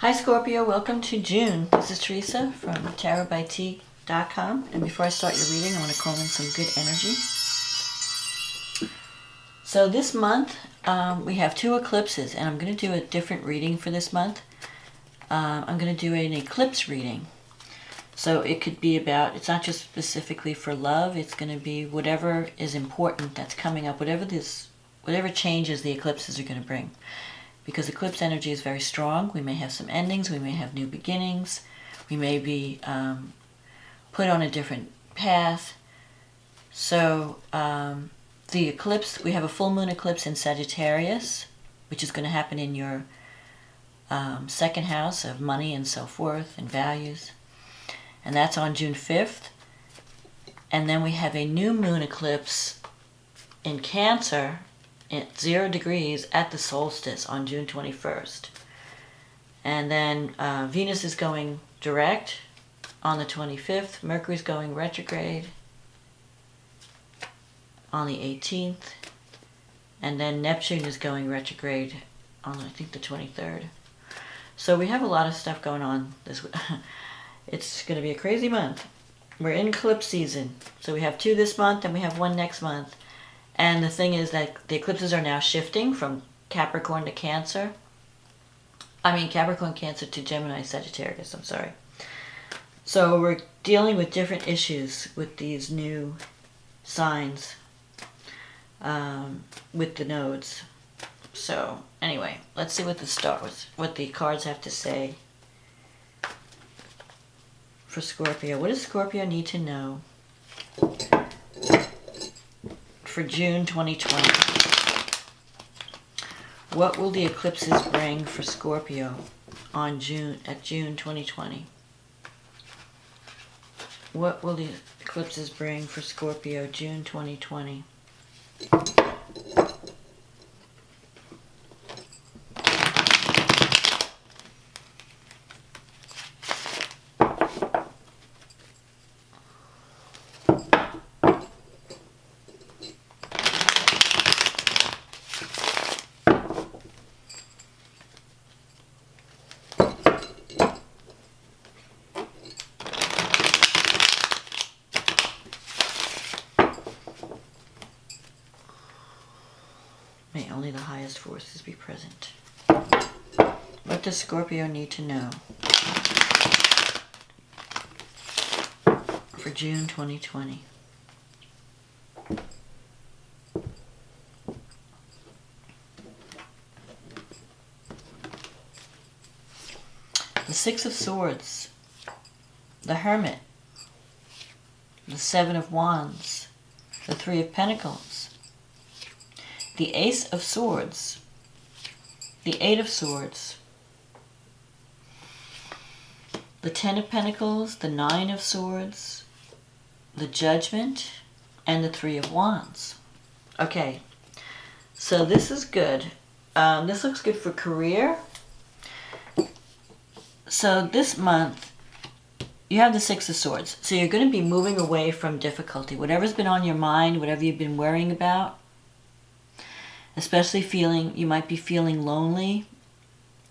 Hi Scorpio, welcome to June. This is Teresa from tarotbyt.com, and before I start your reading, I want to call in some good energy. So this month, we have two eclipses, and I'm going to do a different reading for this month. I'm going to do an eclipse reading. So it could be about, it's not just specifically for love, it's going to be whatever is important that's coming up, whatever changes the eclipses are going to bring. Because eclipse energy is very strong. We may have some endings, we may have new beginnings, we may be put on a different path. So the eclipse, we have a full moon eclipse in Sagittarius, which is going to happen in your second house of money and self-worth and values. And that's on June 5th. And then we have a new moon eclipse in Cancer at 0 degrees at the solstice on June 21st. And then Venus is going direct on the 25th. Mercury's going retrograde on the 18th. And then Neptune is going retrograde on, I think, the 23rd. So we have a lot of stuff going on this week. It's going to be a crazy month. We're in eclipse season. So we have two this month and we have one next month. And the thing is that the eclipses are now shifting from Capricorn to Cancer. Capricorn, Cancer to Gemini, Sagittarius, I'm sorry. So we're dealing with different issues with these new signs, with the nodes. So anyway, let's see what the cards have to say for Scorpio. What does Scorpio need to know for June 2020? What will the eclipses bring for Scorpio at June 2020? What will the eclipses bring for Scorpio June 2020? May only the highest forces be present. What does Scorpio need to know for June 2020? The Six of Swords, the Hermit, the Seven of Wands, the Three of Pentacles, the Ace of Swords, the Eight of Swords, the Ten of Pentacles, the Nine of Swords, the Judgment, and the Three of Wands. Okay, so this is good. This looks good for career. So this month, you have the Six of Swords. So you're going to be moving away from difficulty. Whatever's been on your mind, whatever you've been worrying about, especially you might be feeling lonely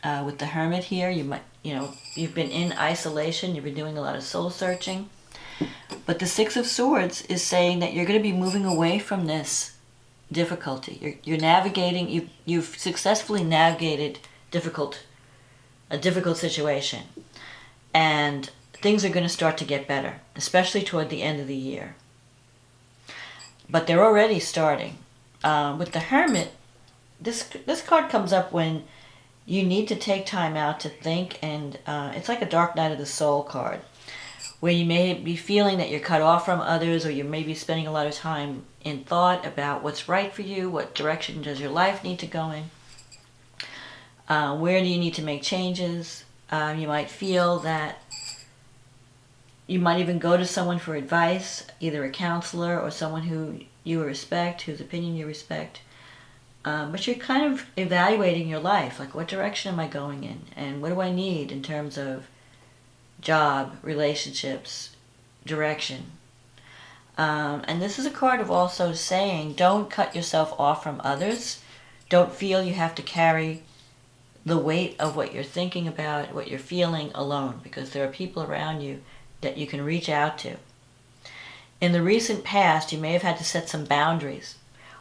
with the Hermit here. You've been in isolation. You've been doing a lot of soul searching. But the Six of Swords is saying that you're going to be moving away from this difficulty. You're navigating. You've successfully navigated a difficult situation, and things are going to start to get better, especially toward the end of the year. But they're already starting. With the Hermit, this card comes up when you need to take time out to think, and it's like a Dark Night of the Soul card, where you may be feeling that you're cut off from others, or you may be spending a lot of time in thought about what's right for you, what direction does your life need to go in, where do you need to make changes. You might feel that you might even go to someone for advice, either a counselor or someone who you respect, whose opinion you respect. But you're kind of evaluating your life, like what direction am I going in? And what do I need in terms of job, relationships, direction? And this is a card of also saying, don't cut yourself off from others. Don't feel you have to carry the weight of what you're thinking about, what you're feeling alone, because there are people around you that you can reach out to. In the recent past, you may have had to set some boundaries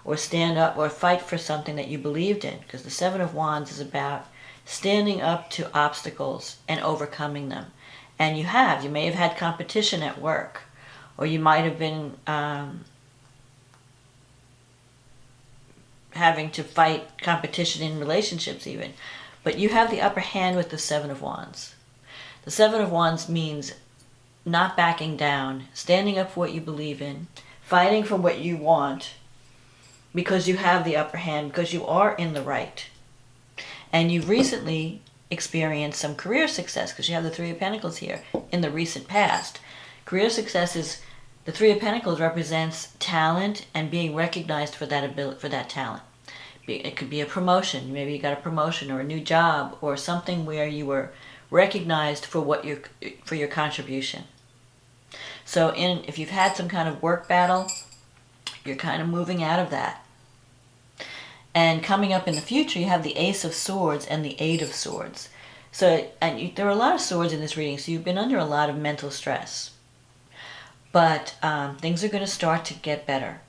or stand up or fight for something that you believed in, because the Seven of Wands is about standing up to obstacles and overcoming them. And you may have had competition at work, or you might have been having to fight competition in relationships even. But you have the upper hand with the Seven of Wands. The Seven of Wands means not backing down, standing up for what you believe in, fighting for what you want, because you have the upper hand, because you are in the right. And you've recently experienced some career success, because you have the Three of Pentacles here in the recent past. Career success is, the Three of Pentacles represents talent and being recognized for that ability, for that talent. It could be a promotion. Maybe you got a promotion or a new job or something where you were recognized for your contribution. So if you've had some kind of work battle, you're kind of moving out of that. And coming up in the future, you have the Ace of Swords and the Eight of Swords. So there are a lot of swords in this reading, so you've been under a lot of mental stress. But things are going to start to get better.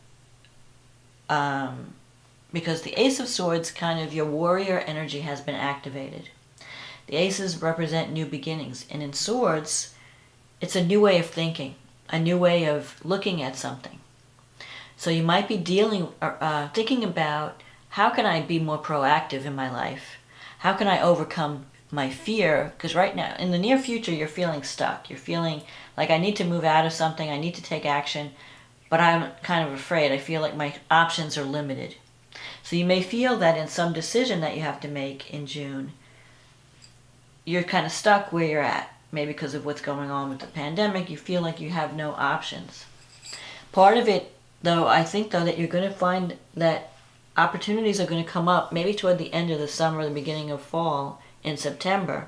Because the Ace of Swords, kind of your warrior energy has been activated. The aces represent new beginnings. And in swords, it's a new way of thinking, a new way of looking at something. So you might be thinking about, how can I be more proactive in my life? How can I overcome my fear? Because right now, in the near future, you're feeling stuck. You're feeling like I need to move out of something, I need to take action, but I'm kind of afraid. I feel like my options are limited. So you may feel that in some decision that you have to make in June, you're kind of stuck where you're at. Maybe because of what's going on with the pandemic, you feel like you have no options. Part of it, though, I think, that you're going to find that opportunities are going to come up, maybe toward the end of the summer, the beginning of fall, in September.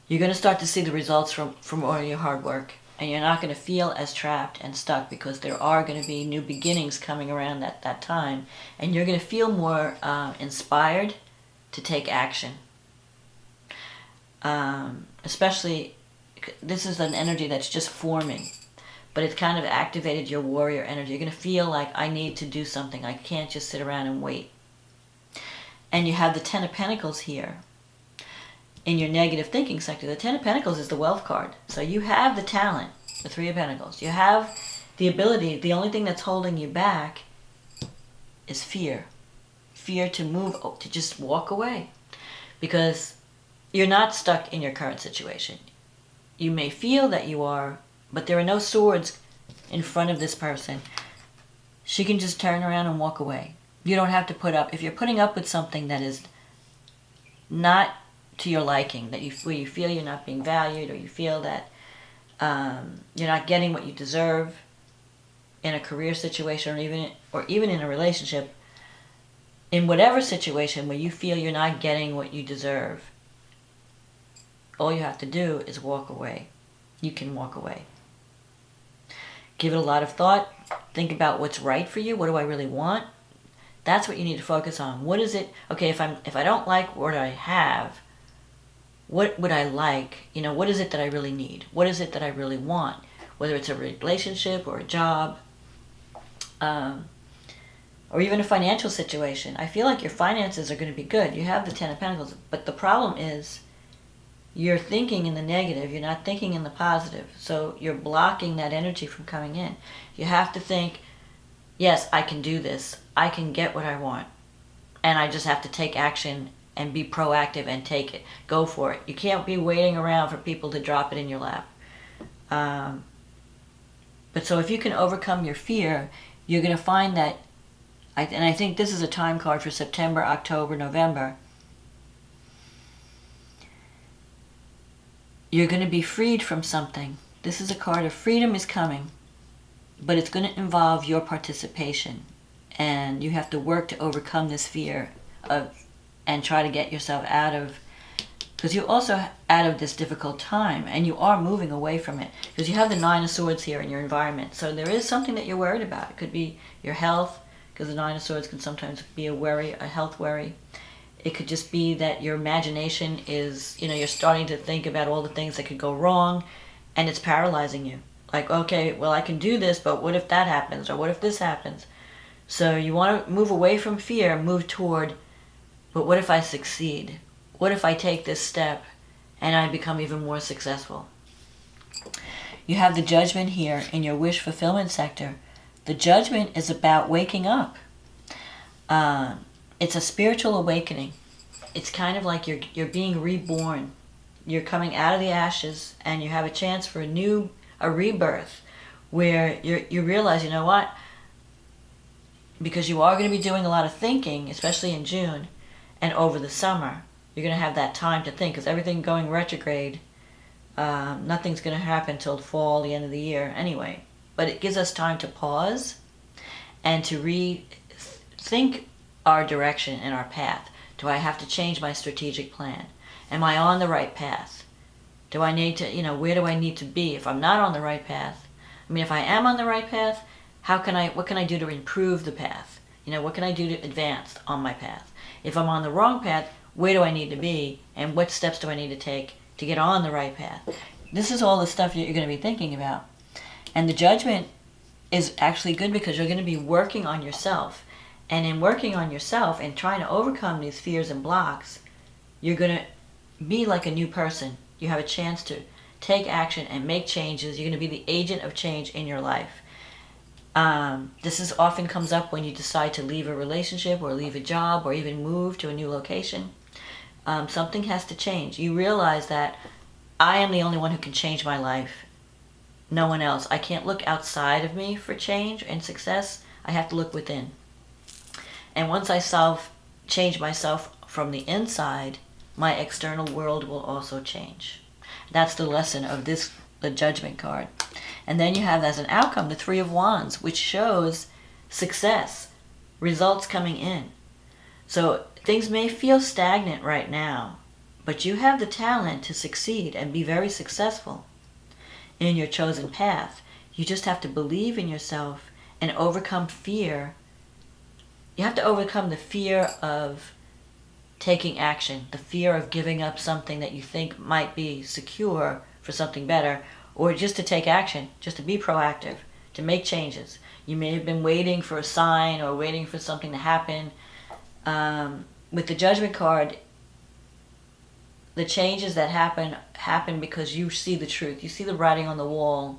You're going to start to see the results from all your hard work. And you're not going to feel as trapped and stuck, because there are going to be new beginnings coming around at that time. And you're going to feel more inspired to take action. Especially, this is an energy that's just forming. But it's kind of activated your warrior energy. You're going to feel like, I need to do something. I can't just sit around and wait. And you have the Ten of Pentacles here. In your negative thinking sector, the Ten of Pentacles is the wealth card. So you have the talent, the Three of Pentacles. You have the ability. The only thing that's holding you back is fear. Fear to just walk away. Because you're not stuck in your current situation. You may feel that you are, but there are no swords in front of this person. She can just turn around and walk away. You don't have to put up. If you're putting up with something that is not to your liking, where you feel you're not being valued, or you feel that you're not getting what you deserve in a career situation, or even in a relationship, in whatever situation where you feel you're not getting what you deserve, all you have to do is walk away. You can walk away. Give it a lot of thought. Think about what's right for you. What do I really want? That's what you need to focus on. What is it? Okay, if I don't like what I have, what would I like? What is it that I really need? What is it that I really want? Whether it's a relationship or a job, or even a financial situation. I feel like your finances are going to be good. You have the Ten of Pentacles, but the problem is you're thinking in the negative. You're not thinking in the positive. So you're blocking that energy from coming in. You have to think, yes, I can do this. I can get what I want. And I just have to take action and be proactive and take it. Go for it. You can't be waiting around for people to drop it in your lap. But so if you can overcome your fear, you're going to find that, and I think this is a time card for September, October, November, you're going to be freed from something. This is a card of freedom is coming, but it's going to involve your participation. And you have to work to overcome this fear and try to get yourself out of, because you're also out of this difficult time, and you are moving away from it, because you have the Nine of Swords here in your environment. So there is something that you're worried about. It could be your health, because the Nine of Swords can sometimes be a worry, a health worry. It could just be that your imagination is, you're starting to think about all the things that could go wrong, and it's paralyzing you. Like, okay, well, I can do this, but what if that happens? Or what if this happens? So you want to move away from fear, move toward, but what if I succeed? What if I take this step and I become even more successful? You have the Judgment here in your wish fulfillment sector. The Judgment is about waking up. It's a spiritual awakening. It's kind of like you're being reborn. You're coming out of the ashes, and you have a chance for a rebirth, where you realize, you know what? Because you are going to be doing a lot of thinking, especially in June, and over the summer, you're going to have that time to think, because everything going retrograde, nothing's going to happen till fall, the end of the year anyway. But it gives us time to pause and to rethink our direction and our path. Do I have to change my strategic plan? Am I on the right path? Do I need to, where do I need to be if I'm not on the right path? I mean, if I am on the right path, what can I do to improve the path? What can I do to advance on my path? If I'm on the wrong path, where do I need to be? And what steps do I need to take to get on the right path? This is all the stuff you're going to be thinking about. And the Judgment is actually good because you're going to be working on yourself. And in working on yourself and trying to overcome these fears and blocks, you're going to be like a new person. You have a chance to take action and make changes. You're going to be the agent of change in your life. This often comes up when you decide to leave a relationship or leave a job or even move to a new location. Something has to change. You realize that I am the only one who can change my life. No one else. I can't look outside of me for change and success. I have to look within. And once I change myself from the inside, my external world will also change. That's the lesson of the Judgment card. And then you have as an outcome the Three of Wands, which shows success, results coming in. So things may feel stagnant right now, but you have the talent to succeed and be very successful in your chosen path. You just have to believe in yourself and overcome fear. You have to overcome the fear of taking action, the fear of giving up something that you think might be secure for something better, or just to take action, just to be proactive, to make changes. You may have been waiting for a sign or waiting for something to happen. With the Judgment card, the changes that happen because you see the truth. You see the writing on the wall,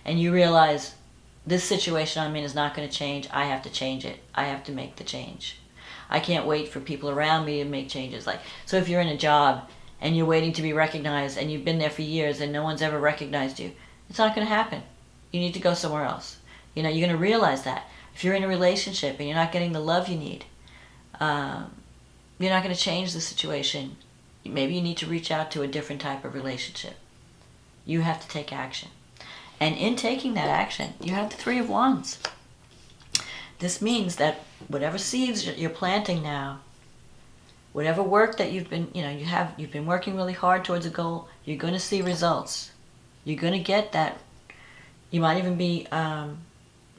and you realize this situation I'm in is not going to change. I have to change it. I have to make the change. I can't wait for people around me to make changes. So if you're in a job and you're waiting to be recognized and you've been there for years and no one's ever recognized you, it's not going to happen. You need to go somewhere else. You're going to realize that. If you're in a relationship and you're not getting the love you need, you're not going to change the situation. Maybe you need to reach out to a different type of relationship. You have to take action. And in taking that action, you have the Three of Wands. This means that whatever seeds you're planting now, whatever work that you've been working really hard towards a goal, you're going to see results. You're going to get that. You might even be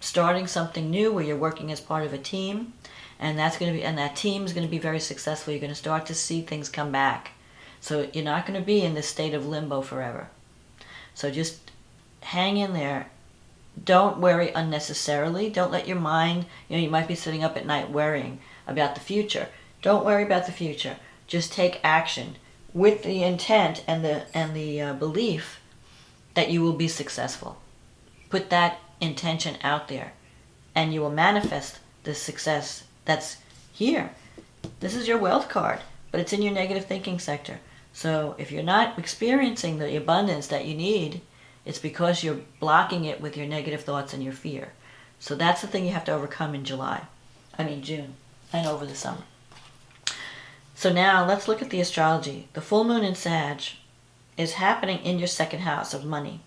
starting something new where you're working as part of a team, and that team is going to be very successful. You're going to start to see things come back. So you're not going to be in this state of limbo forever. So just hang in there. Don't worry unnecessarily. Don't let your mind, you might be sitting up at night worrying about the future. Don't worry about the future. Just take action with the intent and the belief that you will be successful. Put that intention out there, and you will manifest the success that's here. This is your wealth card, but it's in your negative thinking sector. So if you're not experiencing the abundance that you need, it's because you're blocking it with your negative thoughts and your fear. So that's the thing you have to overcome in June, and over the summer. So now let's look at the astrology. The full moon in Sag is happening in your second house of money.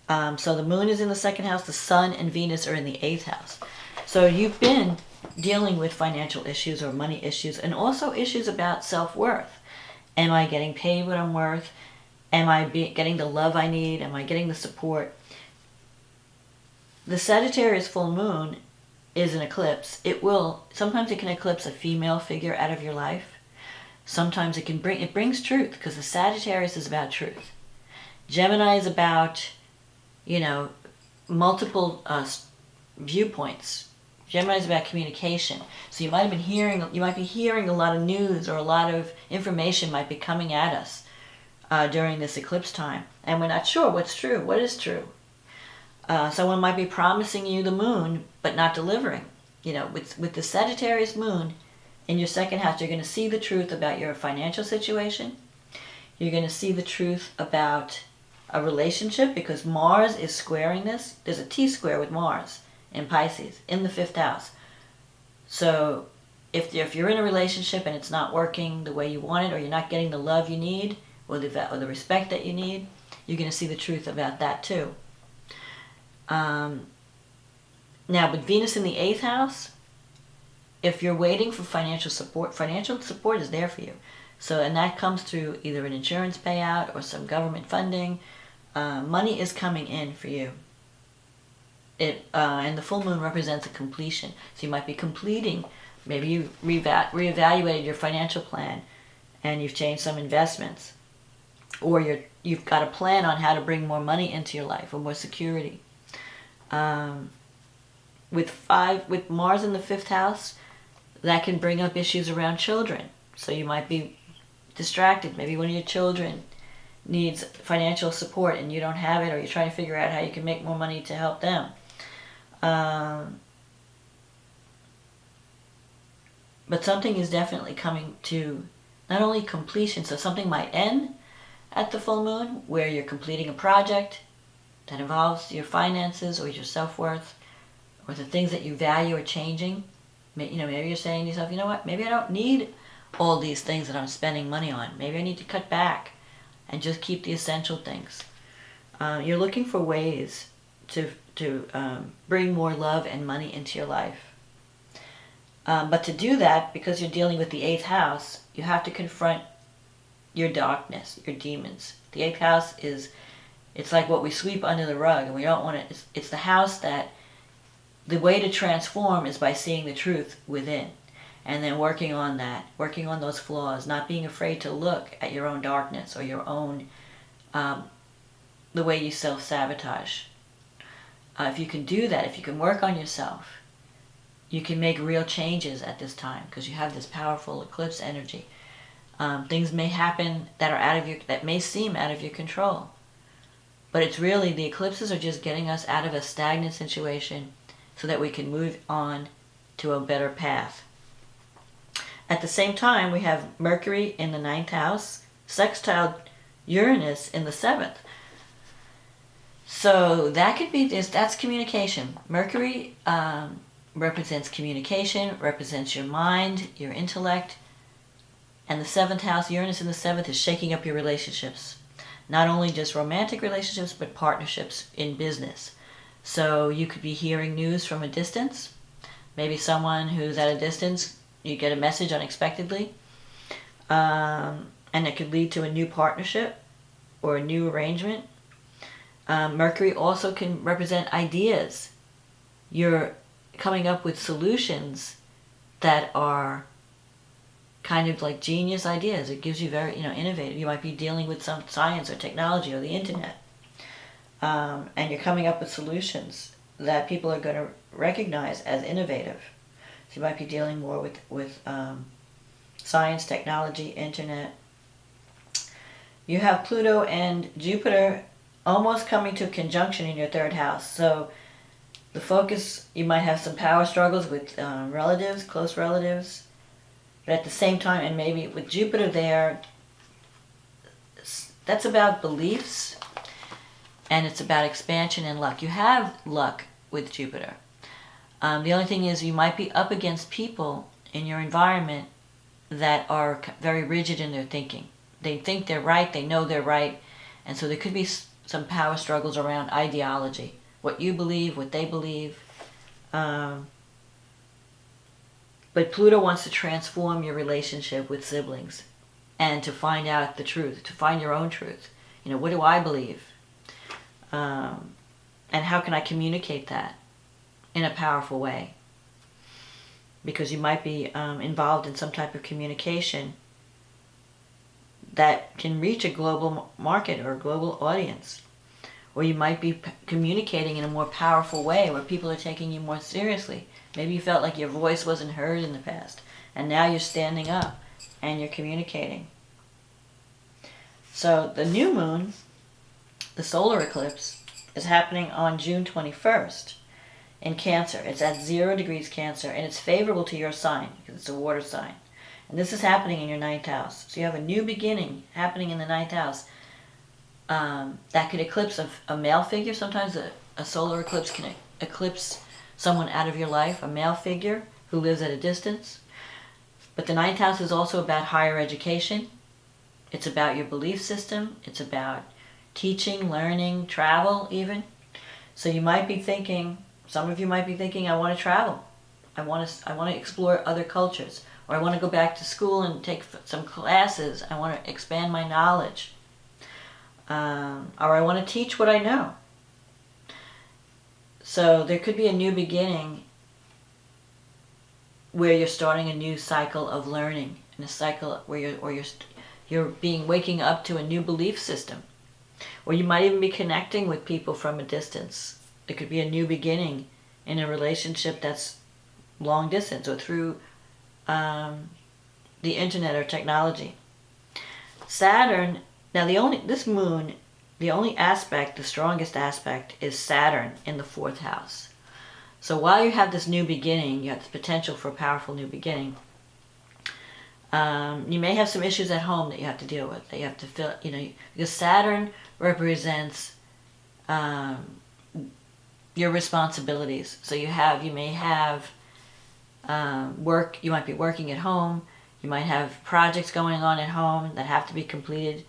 So the moon is in the second house, the sun and Venus are in the 8th house. So you've been dealing with financial issues or money issues, and also issues about self-worth. Am I getting paid what I'm worth? Am I getting the love I need? Am I getting the support? The Sagittarius full moon is an eclipse. Sometimes it can eclipse a female figure out of your life. Sometimes it brings truth, because the Sagittarius is about truth. Gemini is about, multiple viewpoints. Gemini is about communication. So you might be hearing a lot of news, or a lot of information might be coming at us during this eclipse time, and we're not sure what's true, what is true. Someone might be promising you the moon, but not delivering. With the Sagittarius moon in your second house, you're going to see the truth about your financial situation. You're going to see the truth about a relationship, because Mars is squaring this. There's a T-square with Mars in Pisces in the 5th house. So if you're in a relationship and it's not working the way you want it, or you're not getting the love you need, or the respect that you need, you're going to see the truth about that too. Now, with Venus in the 8th house, if you're waiting for financial support is there for you. So, and that comes through either an insurance payout or some government funding. Money is coming in for you. And the full moon represents a completion. So you might be completing. Maybe you reevaluated your financial plan, and you've changed some investments, or you've got a plan on how to bring more money into your life, or more security. With Mars in the 5th house, that can bring up issues around children. So you might be distracted. Maybe one of your children needs financial support and you don't have it, or you're trying to figure out how you can make more money to help them. But something is definitely coming to not only completion, so something might end at the full moon, where you're completing a project that involves your finances or your self-worth, or the things that you value are changing. Maybe you're saying to yourself, you know what, maybe I don't need all these things that I'm spending money on. Maybe I need to cut back and just keep the essential things. You're looking for ways to bring more love and money into your life. But to do that, because you're dealing with the 8th house, you have to confront your darkness, your demons. The 8th house it's like what we sweep under the rug, and we don't want it. It's the house that the way to transform is by seeing the truth within, and then working on that, working on those flaws, not being afraid to look at your own darkness, or your own, the way you self-sabotage. If you can do that, if you can work on yourself, you can make real changes at this time, because you have this powerful eclipse energy. Things may happen that may seem out of your control, but it's really, the eclipses are just getting us out of a stagnant situation so that we can move on to a better path. At the same time, we have Mercury in the 9th house, sextile Uranus in the 7th. So that's communication. Mercury represents communication, represents your mind, your intellect. And the 7th house, Uranus in the 7th, is shaking up your relationships. Not only just romantic relationships, but partnerships in business. So you could be hearing news from a distance. Maybe someone who's at a distance, you get a message unexpectedly. And it could lead to a new partnership or a new arrangement. Mercury also can represent ideas. You're coming up with solutions that are kind of like genius ideas. It gives you very, innovative. You might be dealing with some science or technology or the internet. And you're coming up with solutions that people are going to recognize as innovative. So you might be dealing more with science, technology, internet. You have Pluto and Jupiter almost coming to a conjunction in your 3rd house. So the focus, you might have some power struggles with relatives, close relatives. But at the same time, and maybe with Jupiter there, that's about beliefs, and it's about expansion and luck. You have luck with Jupiter. The only thing is, you might be up against people in your environment that are very rigid in their thinking. They think they're right, they know they're right, and so there could be some power struggles around ideology, what you believe, what they believe. But Pluto wants to transform your relationship with siblings and to find out the truth, to find your own truth. What do I believe? And how can I communicate that in a powerful way? Because you might be involved in some type of communication that can reach a global market or a global audience. Or you might be communicating in a more powerful way where people are taking you more seriously. Maybe you felt like your voice wasn't heard in the past, and now you're standing up and you're communicating. So the new moon, the solar eclipse, is happening on June 21st in Cancer. It's at 0 degrees Cancer, and it's favorable to your sign because it's a water sign. And this is happening in your 9th house. So you have a new beginning happening in the 9th house. That could eclipse a male figure. Sometimes a solar eclipse can eclipse someone out of your life, a male figure who lives at a distance. But the 9th house is also about higher education. It's about your belief system. It's about teaching, learning, travel even. So you might be thinking, some of you might be thinking, I want to travel. I want to explore other cultures. Or I want to go back to school and take some classes. I want to expand my knowledge. Or I want to teach what I know. So there could be a new beginning where you're starting a new cycle of learning, in a cycle where you're waking up to a new belief system. Or you might even be connecting with people from a distance. It could be a new beginning in a relationship that's long distance or through the internet or technology. Saturn. Now the only aspect, the strongest aspect, is Saturn in the 4th house. So while you have this new beginning, you have the potential for a powerful new beginning. You may have some issues at home that you have to deal with, that you have to fill, because Saturn represents your responsibilities. So you may have work, you might be working at home, you might have projects going on at home that have to be completed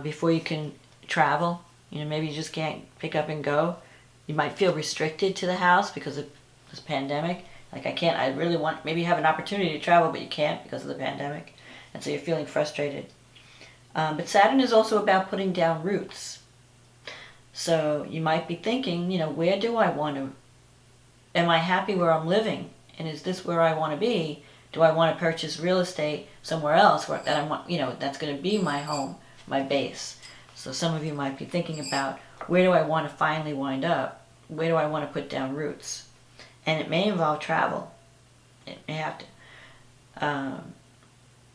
before you can travel. Maybe you just can't pick up and go. You might feel restricted to the house because of this pandemic. Like, I really want, maybe you have an opportunity to travel, but you can't because of the pandemic. And so you're feeling frustrated. But Saturn is also about putting down roots. So you might be thinking, where do I want to, am I happy where I'm living? And is this where I want to be? Do I want to purchase real estate somewhere else that I want, that's going to be my home, my base? So some of you might be thinking about, where do I want to finally wind up? Where do I want to put down roots? And it may involve travel. It may have to.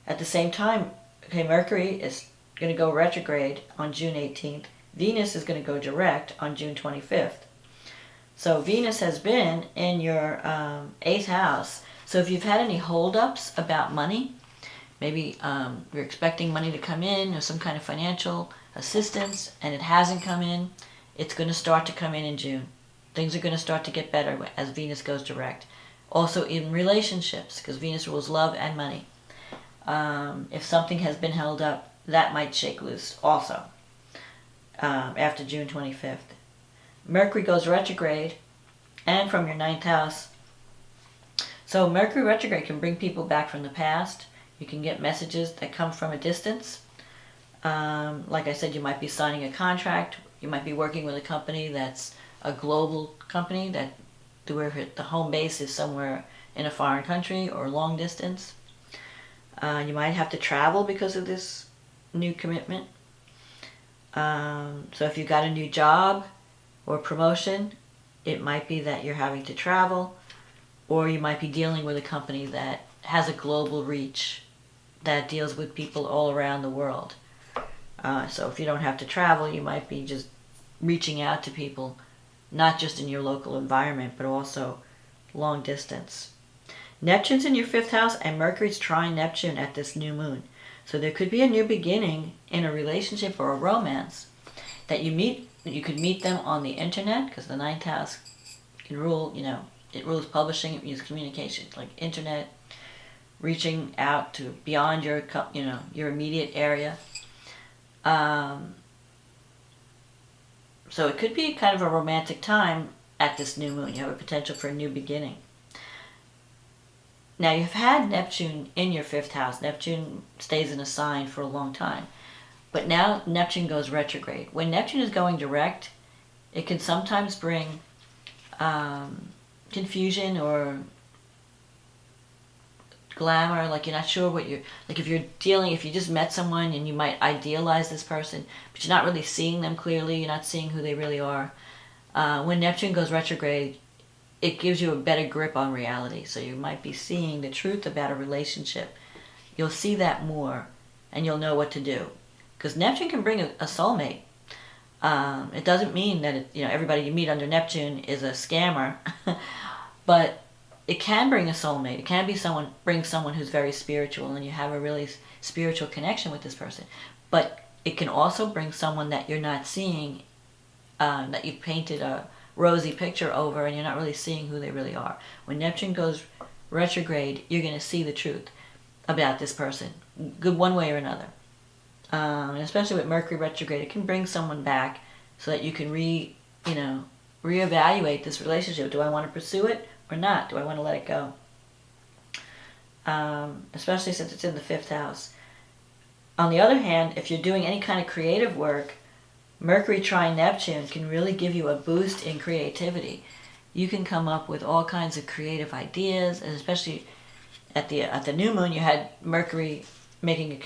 At the same time, Mercury is going to go retrograde on June 18th. Venus is going to go direct on June 25th. So Venus has been in your 8th house. So if you've had any holdups about money, maybe you're expecting money to come in or some kind of financial assistance and it hasn't come in, it's going to start to come in June. Things are going to start to get better as Venus goes direct. Also in relationships, because Venus rules love and money. If something has been held up, that might shake loose also after June 25th. Mercury goes retrograde and from your 9th house. So Mercury retrograde can bring people back from the past. You can get messages that come from a distance. Like I said, you might be signing a contract. You might be working with a company that's a global company where the home base is somewhere in a foreign country or long distance. You might have to travel because of this new commitment. So if you got a new job or promotion, it might be that you're having to travel, or you might be dealing with a company that has a global reach that deals with people all around the world. So if you don't have to travel, you might be just reaching out to people, not just in your local environment, but also long distance. Neptune's in your 5th house, and Mercury's trine Neptune at this new moon. So there could be a new beginning in a relationship or a romance that you meet. You could meet them on the internet, because the 9th house can rule, it rules publishing, it rules communication, like internet, reaching out to beyond your immediate area. So it could be kind of a romantic time at this new moon. You have a potential for a new beginning. Now, you've had Neptune in your 5th house. Neptune stays in a sign for a long time. But now Neptune goes retrograde. When Neptune is going direct, it can sometimes bring confusion or glamour, like you're not sure what you're, like if you just met someone and you might idealize this person, but you're not really seeing them clearly, you're not seeing who they really are. When Neptune goes retrograde, it gives you a better grip on reality. So you might be seeing the truth about a relationship. You'll see that more, and you'll know what to do. Because Neptune can bring a soulmate. It doesn't mean that everybody you meet under Neptune is a scammer, but it can bring a soulmate. It can be bring someone who's very spiritual, and you have a really spiritual connection with this person. But it can also bring someone that you're not seeing, that you've painted a rosy picture over, and you're not really seeing who they really are. When Neptune goes retrograde, you're going to see the truth about this person, good one way or another. And especially with Mercury retrograde, it can bring someone back so that you can reevaluate this relationship. Do I want to pursue it or not? Do I want to let it go? Especially since it's in the 5th house. On the other hand, if you're doing any kind of creative work, Mercury trine Neptune can really give you a boost in creativity. You can come up with all kinds of creative ideas, and especially at the new moon, you had Mercury making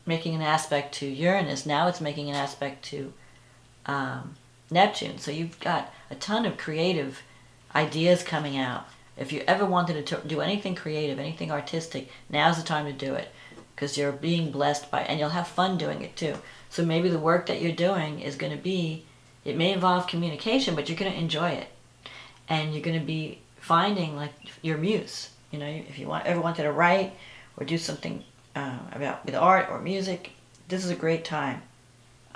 an aspect to Uranus. Now it's making an aspect to Neptune. So you've got a ton of creative ideas coming out. If you ever wanted to do anything creative, anything artistic, now's the time to do it, because you're being blessed by, and you'll have fun doing it too. So maybe the work that you're doing is going to be, it may involve communication, but you're going to enjoy it, and you're going to be finding like your muse. If you ever wanted to write or do something with art or music, this is a great time.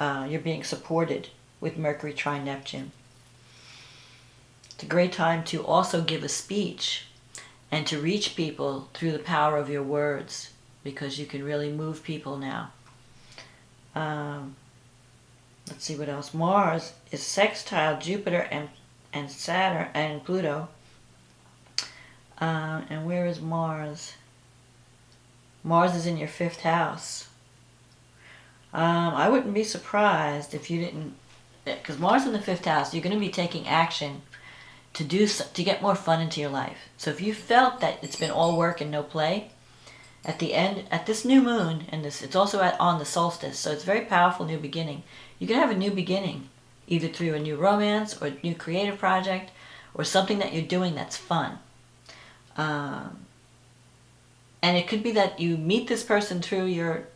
You're being supported with Mercury trine Neptune. It's a great time to also give a speech and to reach people through the power of your words, because you can really move people now. Let's see what else. Mars is sextile Jupiter and Saturn and Pluto. And where is Mars? Mars is in your 5th house. I wouldn't be surprised if you didn't, because Mars in the 5th house, you're going to be taking action to get more fun into your life. So if you felt that it's been all work and no play, at this new moon, and it's also on the solstice, so it's a very powerful new beginning. You can have a new beginning, either through a new romance or a new creative project, or something that you're doing that's fun. And it could be that you meet this person through your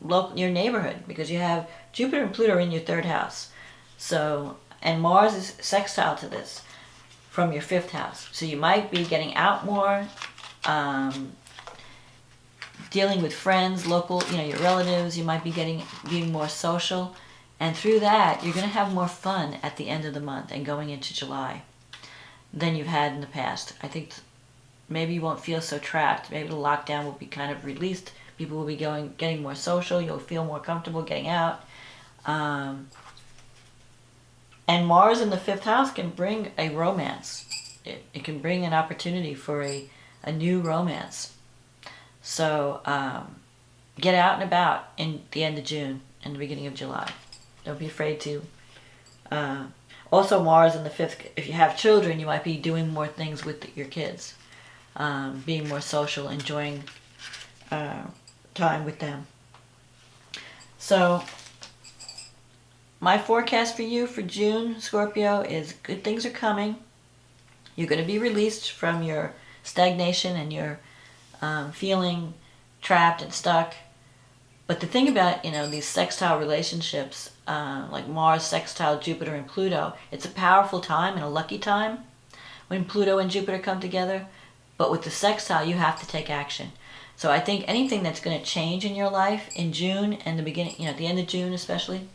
neighborhood, because you have Jupiter and Pluto in your 3rd house. So, and Mars is sextile to this from your 5th house. So you might be getting out more, dealing with friends, local, your relatives. You might be being more social, and through that, you're going to have more fun at the end of the month and going into July than you've had in the past. I think maybe you won't feel so trapped. Maybe the lockdown will be kind of released. People will be getting more social. You'll feel more comfortable getting out. And Mars in the 5th house can bring a romance. It can bring an opportunity for a new romance. So get out and about in the end of June and the beginning of July. Don't be afraid to. Also Mars in the 5th, if you have children, you might be doing more things with your kids. Being more social, enjoying time with them. So my forecast for you for June, Scorpio, is good things are coming. You're going to be released from your stagnation and your feeling trapped and stuck. But the thing about, these sextile relationships, like Mars sextile Jupiter and Pluto, it's a powerful time and a lucky time when Pluto and Jupiter come together. But with the sextile, you have to take action. So I think anything that's going to change in your life in June and the beginning, at the end of June especially,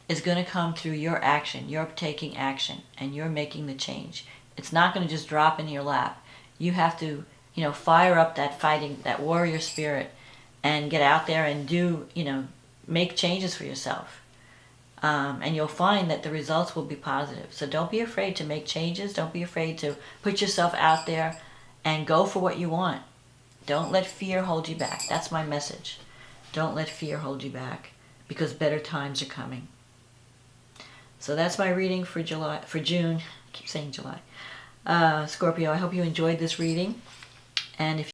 is going to come through your action. You're taking action and you're making the change. It's not going to just drop into your lap. You have to, fire up that fighting, that warrior spirit, and get out there and do, make changes for yourself. And you'll find that the results will be positive. So don't be afraid to make changes. Don't be afraid to put yourself out there and go for what you want. Don't let fear hold you back. That's my message. Don't let fear hold you back, because better times are coming. So that's my reading for June. I keep saying July. Scorpio, I hope you enjoyed this reading. And if